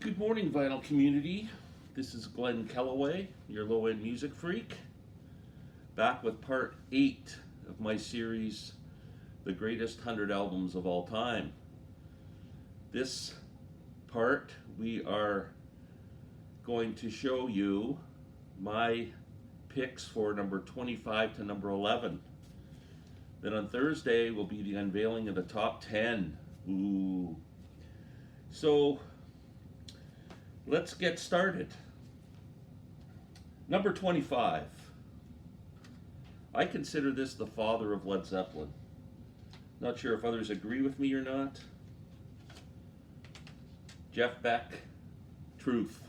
Good morning, vinyl community. This is Glen Kellaway, your low-end music freak, back with part 8 of my series, The Greatest 100 Albums of All Time. This part, we are going to show you my picks for number 25 to number 11. Then on Thursday will be the unveiling of the top 10. Ooh. So, let's get started. Number 25. I consider this the father of Led Zeppelin. Not sure if others agree with me or not. Jeff Beck, Truth.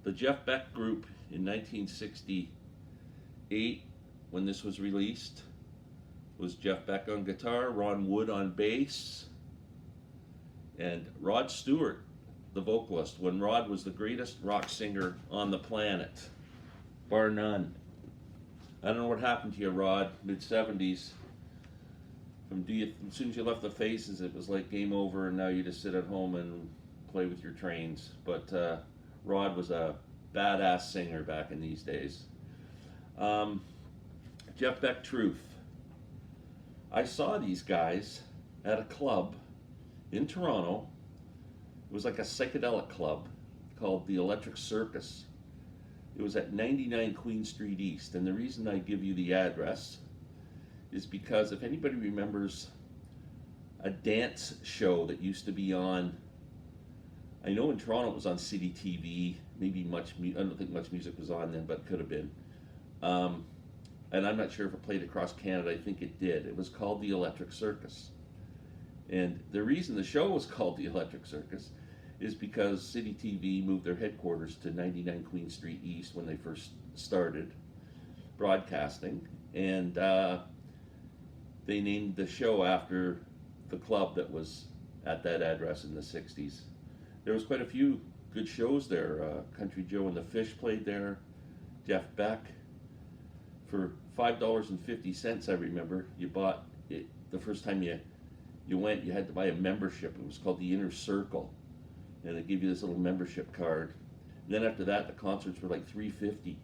The Jeff Beck group in 1968, when this was released, was Jeff Beck on guitar, Ron Wood on bass, and Rod Stewart, the vocalist, when Rod was the greatest rock singer on the planet, bar none. I don't know what happened to you, Rod, mid-70s. As soon as you left the Faces, it was like game over, and now you just sit at home and play with your trains. But Rod was a badass singer back in these days. Jeff Beck, Truth. I saw these guys at a club in Toronto. It was like a psychedelic club called the Electric Circus. It was at 99 Queen Street East, and the reason I give you the address is because if anybody remembers a dance show that used to be on, I know in Toronto it was on City TV, maybe I don't think Much Music was on then, but it could have been. And I'm not sure if it played across Canada. I think it did. It was called the Electric Circus. And the reason the show was called the Electric Circus is because City TV moved their headquarters to 99 Queen Street East when they first started broadcasting. And they named the show after the club that was at that address in the 60s. There was quite a few good shows there. Country Joe and the Fish played there. Jeff Beck. For $5.50, I remember, you bought it the first time you went, you had to buy a membership. It was called the Inner Circle, and they give you this little membership card. And then after that, the concerts were like $3.50.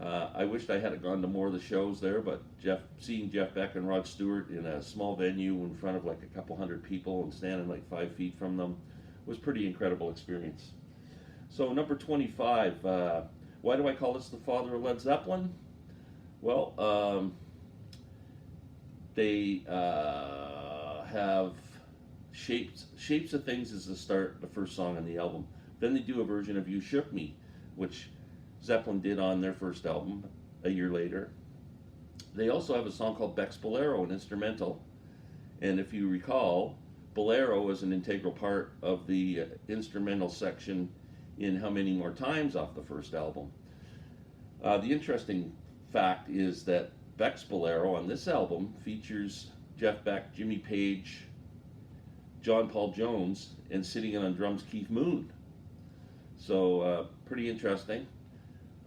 I wished I had gone to more of the shows there, but seeing Jeff Beck and Rod Stewart in a small venue in front of like a couple hundred people and standing like 5 feet from them was a pretty incredible experience. So number 25, why do I call this the father of Led Zeppelin? Well, they have Shapes of Things is the first song on the album. Then they do a version of You Shook Me, which Zeppelin did on their first album a year later. They also have a song called Beck's Bolero, an instrumental. And if you recall, Bolero is an integral part of the instrumental section in How Many More Times off the first album. The interesting fact is that Beck's Bolero on this album features Jeff Beck, Jimmy Page, John Paul Jones, and sitting in on drums Keith Moon. So pretty interesting.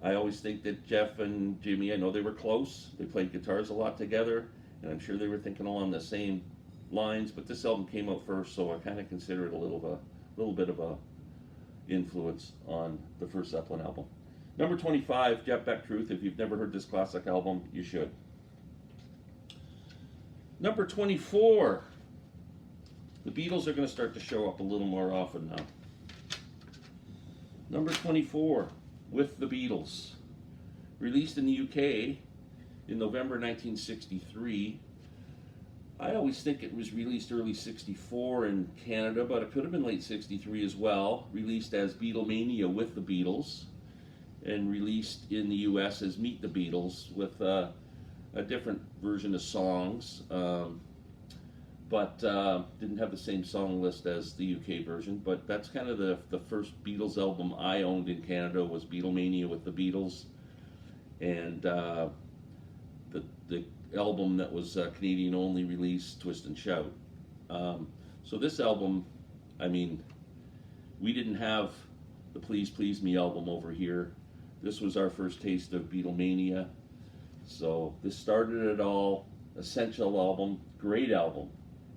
I always think that Jeff and Jimmy, I know they were close. They played guitars a lot together, and I'm sure they were thinking along the same lines. But this album came out first, so I kind of consider it a little bit of a influence on the first Zeppelin album. Number 25, Jeff Beck, Truth. If you've never heard this classic album, you should. Number 24, the Beatles are going to start to show up a little more often now. Number 24, With the Beatles. Released in the UK in November 1963. I always think it was released early 64 in Canada, but it could have been late 63 as well. Released as Beatlemania with the Beatles, and released in the US as Meet the Beatles with a different version of songs, but didn't have the same song list as the UK version. But that's kind of the first Beatles album I owned in Canada was Beatlemania with the Beatles, and the album that was Canadian only release, Twist and Shout. So this album, I mean, we didn't have the Please Please Me album over here. This was our first taste of Beatlemania. So this started it all. Essential album, great album.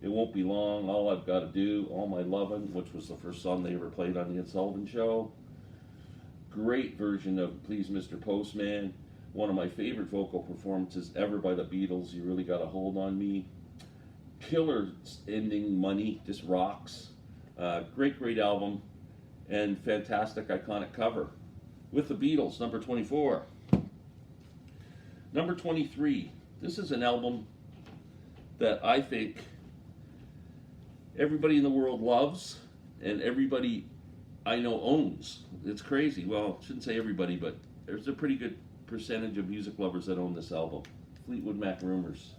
It Won't Be Long, All I've Got to Do, All My Lovin', which was the first song they ever played on the Ed Sullivan Show. Great version of Please Mr. Postman. One of my favorite vocal performances ever by the Beatles, You Really Got a Hold on Me. Killer ending, Money, just rocks. Great album, and fantastic, iconic cover. With the Beatles, number 24. Number 23. This is an album that I think everybody in the world loves, and everybody I know owns. It's crazy. Well, I shouldn't say everybody, but there's a pretty good percentage of music lovers that own this album. Fleetwood Mac Rumors.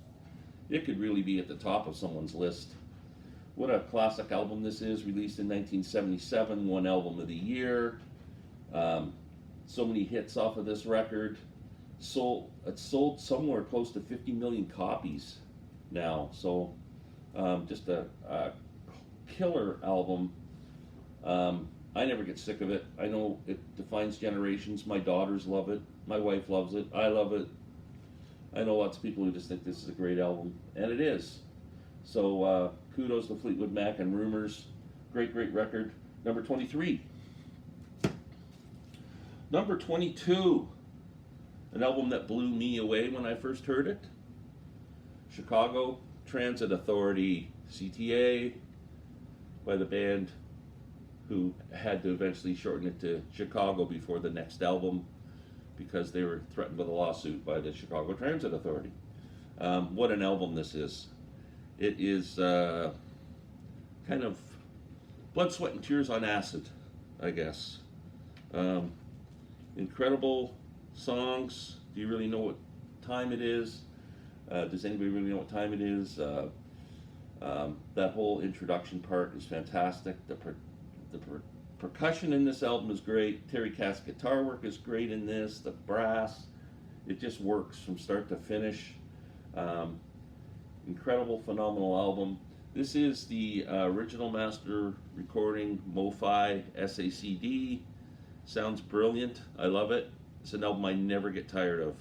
It could really be at the top of someone's list. What a classic album this is. Released in 1977, won Album of the Year. So many hits off of this record. It's sold somewhere close to 50 million copies now. So just a killer album. I never get sick of it. I know it defines generations. My daughters love it. My wife loves it. I love it. I know lots of people who just think this is a great album, and it is. So kudos to Fleetwood Mac and Rumors. Great record. Number 23. Number 22. An album that blew me away when I first heard it. Chicago Transit Authority, CTA, by the band who had to eventually shorten it to Chicago before the next album because they were threatened with a lawsuit by the Chicago Transit Authority. What an album this is. It is kind of blood, sweat, and tears on acid, I guess. Incredible songs. Do you really know what time it is? Does anybody really know what time it is? That whole introduction part is fantastic. The percussion in this album is great. Terry Kath's guitar work is great in this. The brass, it just works from start to finish. Incredible, phenomenal album. This is the original master recording, Mo-Fi SACD. Sounds brilliant. I love it. It's an album I never get tired of.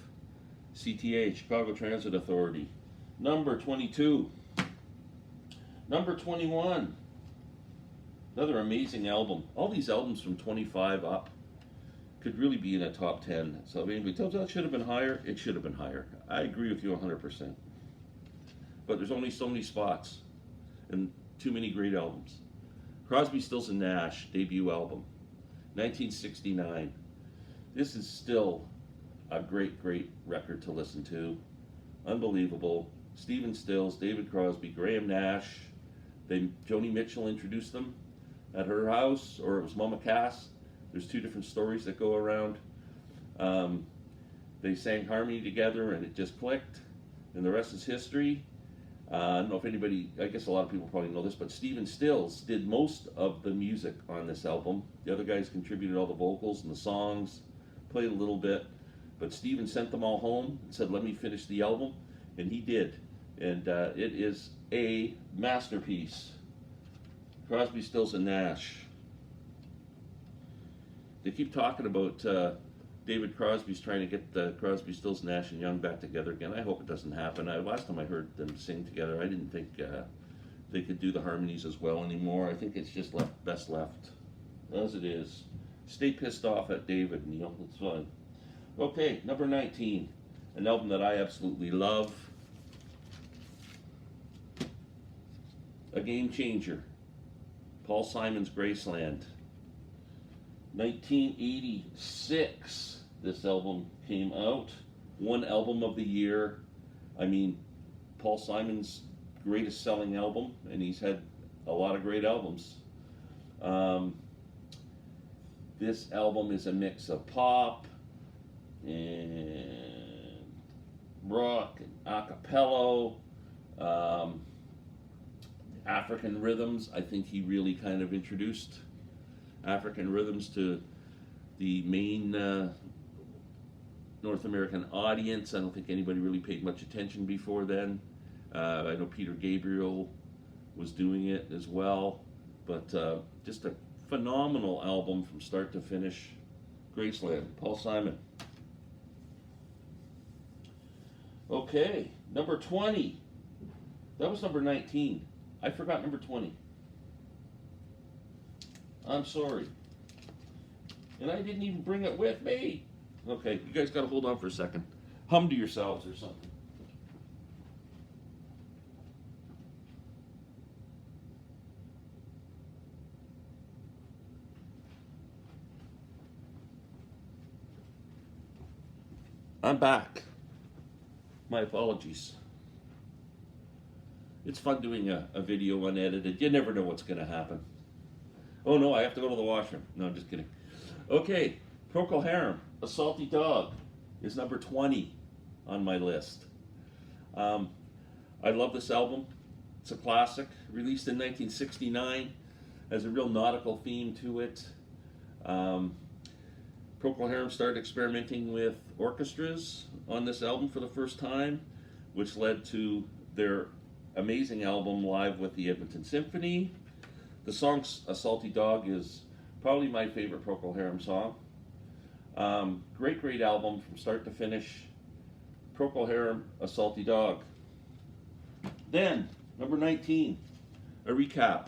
CTA, Chicago Transit Authority. Number 22. Number 21. Another amazing album. All these albums from 25 up could really be in a top 10. So if anybody tells you that should have been higher, it should have been higher. I agree with you 100%. But there's only so many spots and too many great albums. Crosby, Stills and Nash, debut album, 1969. This is still a great record to listen to. Unbelievable. Stephen Stills, David Crosby, Graham Nash. Joni Mitchell introduced them at her house, or it was Mama Cass. There's two different stories that go around. They sang harmony together and it just clicked, and the rest is history. I don't know if anybody, I guess a lot of people probably know this, but Stephen Stills did most of the music on this album. The other guys contributed all the vocals and the songs, played a little bit, but Stephen sent them all home and said, let me finish the album, and he did. And it is a masterpiece. Crosby, Stills and Nash. They keep talking about David Crosby's trying to get the Crosby, Stills, Nash and Young back together again. I hope it doesn't happen. Last time I heard them sing together, I didn't think they could do the harmonies as well anymore. I think it's just best left as it is. Stay pissed off at David, Neil. It's fine. Okay, number 19. An album that I absolutely love. A game changer. Paul Simon's Graceland. 1986, this album came out. Won Album of the Year. I mean, Paul Simon's greatest selling album, and he's had a lot of great albums. This album is a mix of pop and rock and acapella, African rhythms. I think he really kind of introduced African rhythms to the main North American audience. I don't think anybody really paid much attention before then. I know Peter Gabriel was doing it as well, but just a phenomenal album from start to finish. Graceland, Paul Simon. Okay, number 20. That was number 19. I forgot number 20. I'm sorry. And I didn't even bring it with me. Okay, you guys gotta hold on for a second. Hum to yourselves or something. I'm back. My apologies. It's fun doing a video unedited. You never know what's going to happen. Oh no, I have to go to the washroom. No, I'm just kidding. Okay, Procol Harum, A Salty Dog, is number 20 on my list. I love this album. It's a classic, released in 1969, has a real nautical theme to it. Procol Harum started experimenting with orchestras on this album for the first time, which led to their amazing album Live with the Edmonton Symphony. The song A Salty Dog is probably my favorite Procol Harum song. Great album from start to finish. Procol Harum, A Salty Dog. Then, number 19, a recap.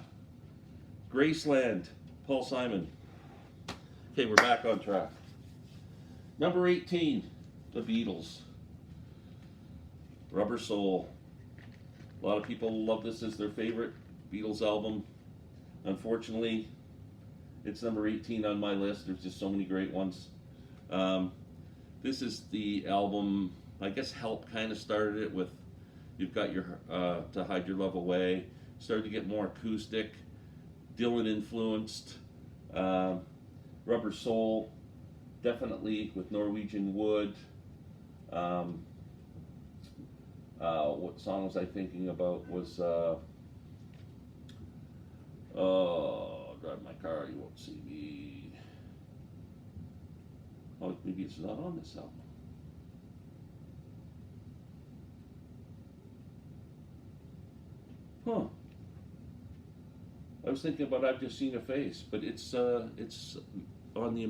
Graceland, Paul Simon. Okay, we're back on track. Number 18, The Beatles. Rubber Soul. A lot of people love this as their favorite Beatles album. Unfortunately, it's number 18 on my list. There's just so many great ones. This is the album, I guess Help kind of started it with, you've got your To Hide Your Love Away. Started to get more acoustic, Dylan influenced. Rubber Soul, definitely with Norwegian Wood. What song was I thinking about was, drive my car, you won't see me. Oh, maybe it's not on this album. Huh. I was thinking about I've Just Seen a Face, but it's on the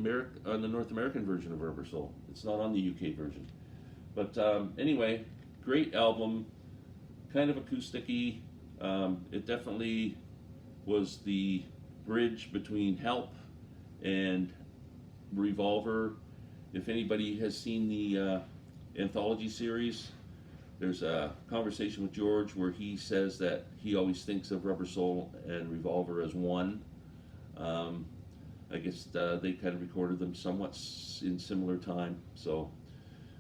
North American version of Rubber Soul. It's not on the UK version. But anyway, great album, kind of acoustic-y. It definitely was the bridge between Help and Revolver. If anybody has seen the anthology series, there's a conversation with George where he says that he always thinks of Rubber Soul and Revolver as one. I guess they kind of recorded them somewhat in similar time. So,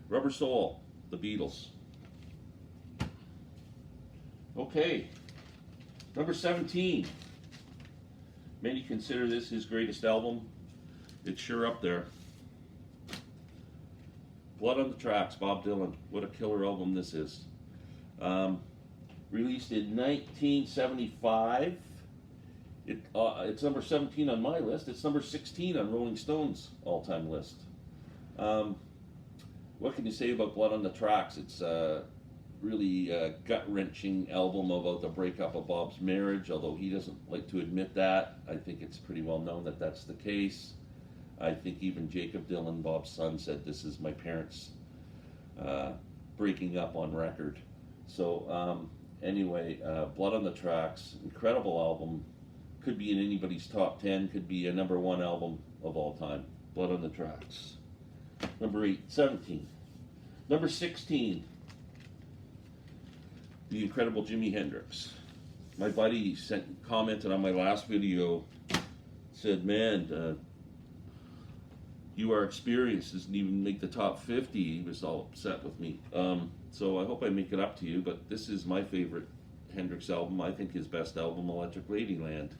Rubber Soul, The Beatles. Okay, number 17. Many consider this his greatest album. It's sure up there. Blood on the Tracks, Bob Dylan. What a killer album this is. Released in 1975. It's number 17 on my list. It's number 16 on Rolling Stone's all-time list. What can you say about Blood on the Tracks? It's really a gut-wrenching album about the breakup of Bob's marriage, although he doesn't like to admit that. I think it's pretty well known that that's the case. I think even Jacob Dylan, Bob's son, said this is my parents breaking up on record. So anyway, Blood on the Tracks, incredible album. Could be in anybody's top 10, could be a number 1 album of all time. Blood on the Tracks. Number 17. Number 16, the incredible Jimi Hendrix. My buddy commented on my last video, said, man, Our Experience doesn't even make the top 50. He was all upset with me. So I hope I make it up to you, but this is my favorite Hendrix album. I think his best album, Electric Ladyland.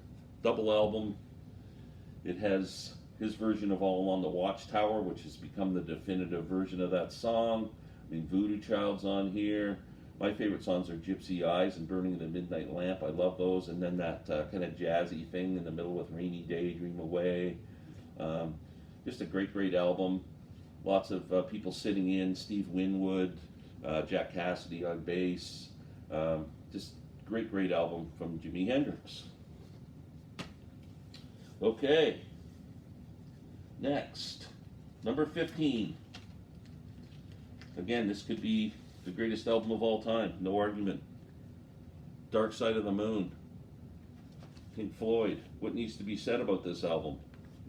Double album. It has his version of All Along the Watchtower, which has become the definitive version of that song. I mean, Voodoo Child's on here. My favorite songs are Gypsy Eyes and Burning the Midnight Lamp. I love those. And then that kind of jazzy thing in the middle with Rainy Day, Dream Away. Just a great album. Lots of people sitting in. Steve Winwood, Jack Cassidy on bass. Just great album from Jimi Hendrix. Okay. Next, number 15. Again, this could be the greatest album of all time, no argument. Dark Side of the Moon. Pink Floyd. What needs to be said about this album?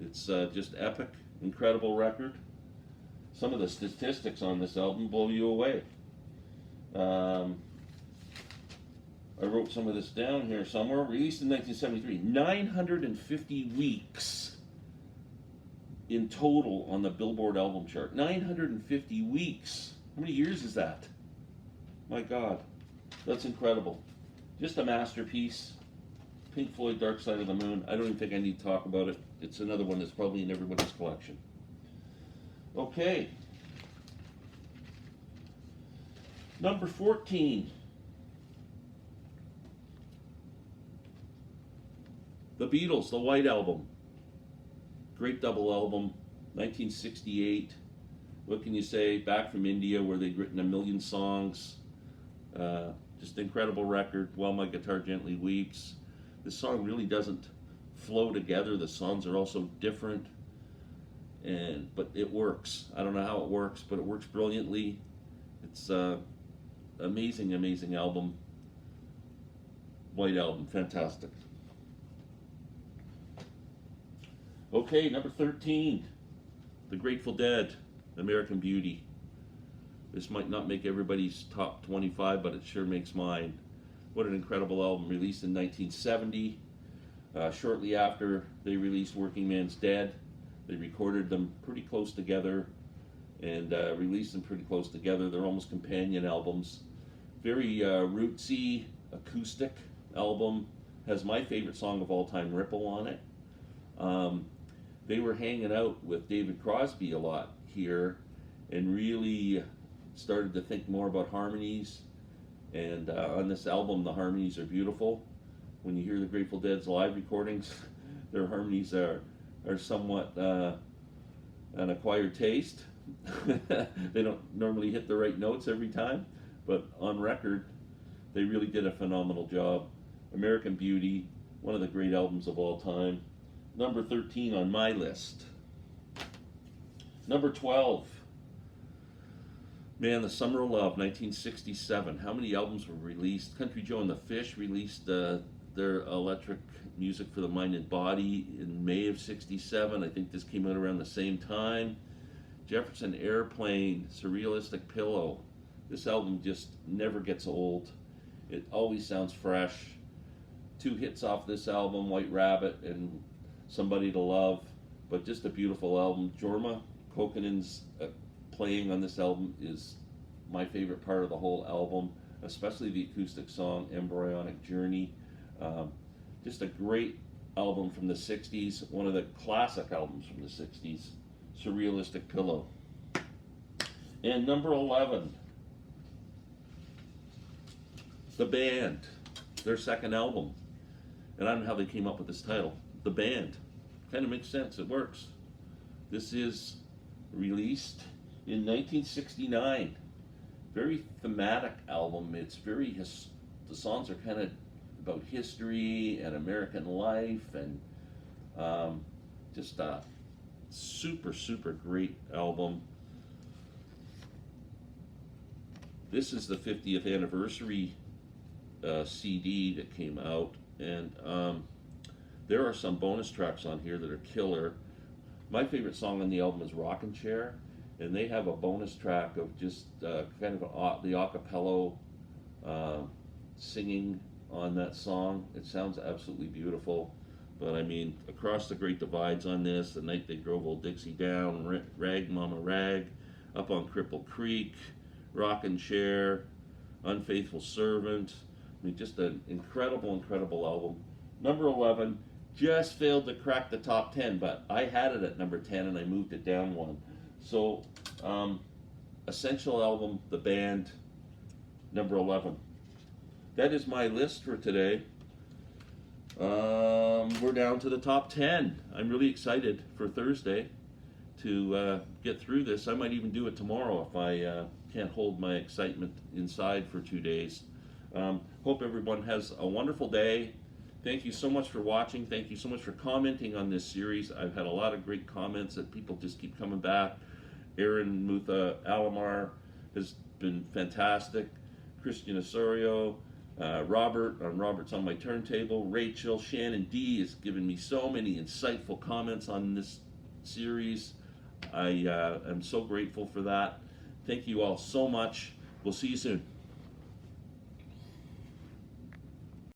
It's just epic, incredible record. Some of the statistics on this album blow you away. I wrote some of this down here somewhere. Released in 1973. 950 weeks in total on the Billboard album chart. 950 weeks. How many years is that? My God. That's incredible. Just a masterpiece. Pink Floyd, Dark Side of the Moon. I don't even think I need to talk about it. It's another one that's probably in everybody's collection. Okay. Number 14. The Beatles, the White Album. Great double album, 1968. What can you say? Back from India, where they'd written 1 million songs. Just incredible record. While My Guitar Gently Weeps. This song really doesn't flow together. The songs are also different, but it works. I don't know how it works, but it works brilliantly. It's amazing, amazing album. White Album, fantastic. Okay, number 13, The Grateful Dead, American Beauty. This might not make everybody's top 25, but it sure makes mine. What an incredible album, released in 1970. Shortly after they released Working Man's Dead, they recorded them pretty close together and released them pretty close together. They're almost companion albums. Very rootsy, acoustic album. Has my favorite song of all time, Ripple, on it. They were hanging out with David Crosby a lot here and really started to think more about harmonies. And on this album, the harmonies are beautiful. When you hear the Grateful Dead's live recordings, their harmonies are somewhat an acquired taste. They don't normally hit the right notes every time, but on record, they really did a phenomenal job. American Beauty, one of the great albums of all time. Number 13 on my list. Number 12. Man, The Summer of Love, 1967. How many albums were released? Country Joe and the Fish released their Electric Music for the Mind and Body in May of 67. I think this came out around the same time. Jefferson Airplane, Surrealistic Pillow. This album just never gets old. It always sounds fresh. 2 hits off this album, White Rabbit and Somebody to Love, but just a beautiful album. Jorma Kaukonen's playing on this album is my favorite part of the whole album, especially the acoustic song Embryonic Journey. Just a great album from the 60s, one of the classic albums from the 60s, Surrealistic Pillow. And number 11, The Band, their second album. And I don't know how they came up with this title. The Band. Kind of makes sense, it works. This is released in 1969. Very thematic album. It's very, the songs are kind of about history and American life, and just a super, super great album. This is the 50th anniversary CD that came out, and there are some bonus tracks on here that are killer. My favorite song on the album is Rockin' Chair, and they have a bonus track of just kind of the a cappella singing on that song. It sounds absolutely beautiful. But I mean, Across the Great Divides on this, The Night They Drove Old Dixie Down, Rag Mama Rag, Up on Cripple Creek, Rockin' Chair, Unfaithful Servant. I mean, just an incredible, incredible album. Number 11, just failed to crack the top 10, but I had it at number 10 and I moved it down one. So, essential album, The Band, number 11. That is my list for today. We're down to the top 10. I'm really excited for Thursday to get through this. I might even do it tomorrow if I can't hold my excitement inside for 2 days. Hope everyone has a wonderful day. Thank you so much for watching. Thank you so much for commenting on this series. I've had a lot of great comments that people just keep coming back. Aaron Mutha Alamar has been fantastic. Christian Osorio, Robert on Robert's on My Turntable, Rachel, Shannon D has given me so many insightful comments on this series. I am so grateful for that. Thank you all so much. We'll see you soon.